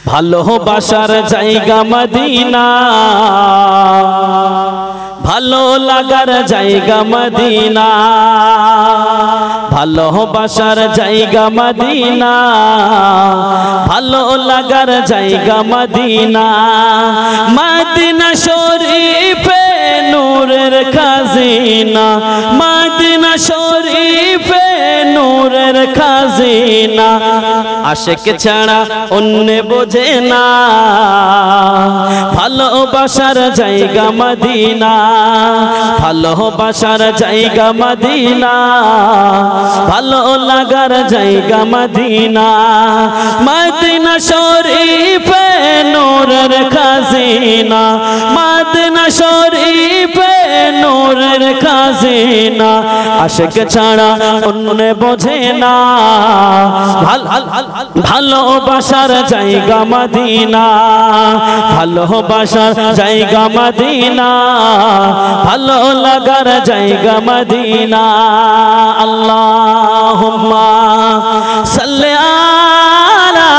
ভালোবাসার জায়গা মদিনা, ভালো লাগার জায়গা মদিনা, ভালোবাসার জায়গা মদিনা, ভালো লাগার জায়গা মদিনা। মদিনা শরীফে নূরের খাজিনা, মদিনা শরীফে নূরের খাজিনা। আশিক ছাড়া অন্য বোঝে না, ভালোবাসার জায়গা মদিনা, ভালোবাসার জায়গা মদিনা, ভালো লাগার জায়গা মদিনা। মদিনা শরীফে নূরের খাজিনা, মদিনা শরীফে নূরের খাজিনা। আশিক ছাড়া অন্য বোঝে না, ভালোবাসার জায়গা মদিনা, ভালোবাসার জায়গা মদিনা, ভালো লাগার জায়গা মদিনা। আল্লাহুম্মা সাল্লি আলা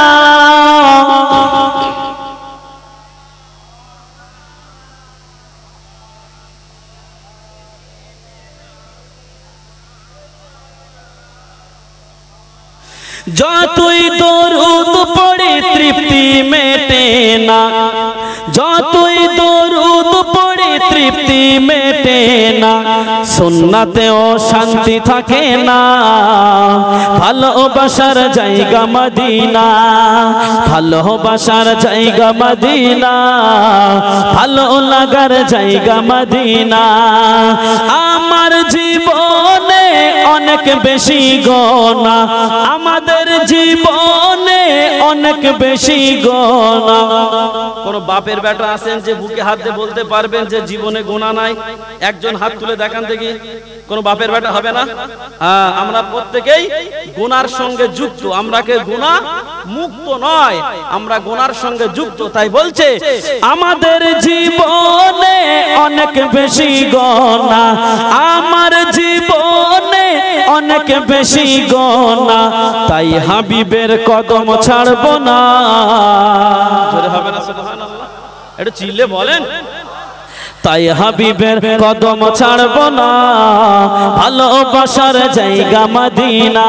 যতই দরুদ পড়ে তৃপ্তি মেটে না, যতই দরুদ পড়ে তৃপ্তি মেটে না, সুন্নাতেও শান্তি থাকে না। ভালোবাসার জায়গা মদিনা, ভালোবাসার জায়গা মদিনা, ভালো লাগার জায়গা মদিনা। আমার জীবনে অনেক বেশি গোনা, আমাদের জীবনে অনেক বেশি গোনা। কোন বাপের বেটা আছেন যে বুকে হাত দিয়ে বলতে পারবেন যে জীবনে গোনা নাই? একজন হাত তুলে দেখান দেখি। কোন বাপের বেটা হবে না? হ্যাঁ, আমরা প্রত্যেকেই গুনার সঙ্গে যুক্ত, আমরা কে গুনাহ মুক্ত নয়, আমরা গুনার সঙ্গে যুক্ত। তাই বলছে আমাদের জীবনে অনেক বেশি গোনা, আমার জীবনে অনেক বেশি গোনা। তাই হাবিবের কদম ছাড়বো না। জোরে হবে না সুবহানাল্লাহ? একটু চিল্লে বলেন। তাই হাবিবের কদম ছাড়বো না, ভালোবাসার জায়গা মদিনা,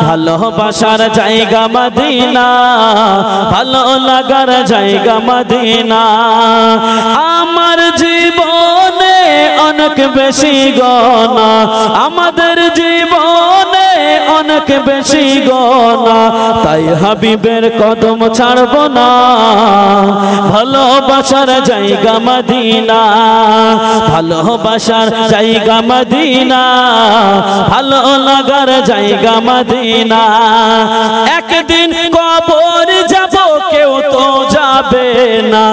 ভালোবাসার জায়গা মদিনা, ভালো লাগার জায়গা মদিনা। আমার জীবনে অনেক বেশি গোনা, আমাদের জীবনে অনেক বেশি গোনা। তাই হাবিবের কদম ছাড়বো না, ভালোবাসার জায়গা মদিনা, ভালোবাসার জায়গা মদিনা, ভালো লাগার জায়গা মদিনা। একদিন কবর যাব কেউ তো যাবে না,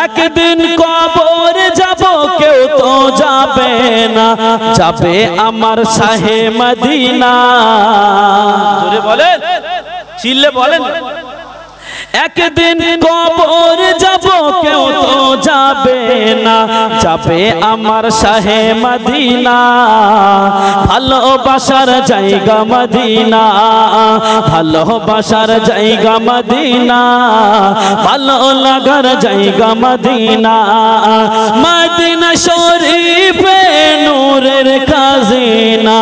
একদিন কবর যাব কেউ তো যাবে না, যাবে আমার শাহে মদিনা। জোরে বলেন, চিল্লে বলেন। একদিন কবর যাব কেউ তো যাবে না, যাবে আমার শাহে মদিনা। ভালোবাসার জায়গা মদিনা, ভালোবাসার জায়গা মদিনা, ভালো লাগার জায়গা মদিনা। মদিনা শরীফে নূরের খাজিনা,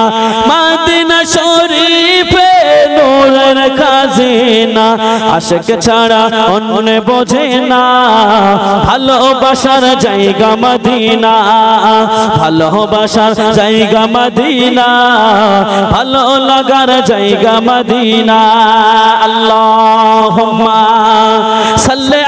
মদিনা শরীফে নূরের খাজিনা। আশিক ছাড়া অন্য বোঝে না, ভালোবাসার জায়গা মদিনা, ভালোবাসার জায়গা মদিনা, ভালো লাগার জায়গা মদিনা। আল্লাহুম্মা সাল্লি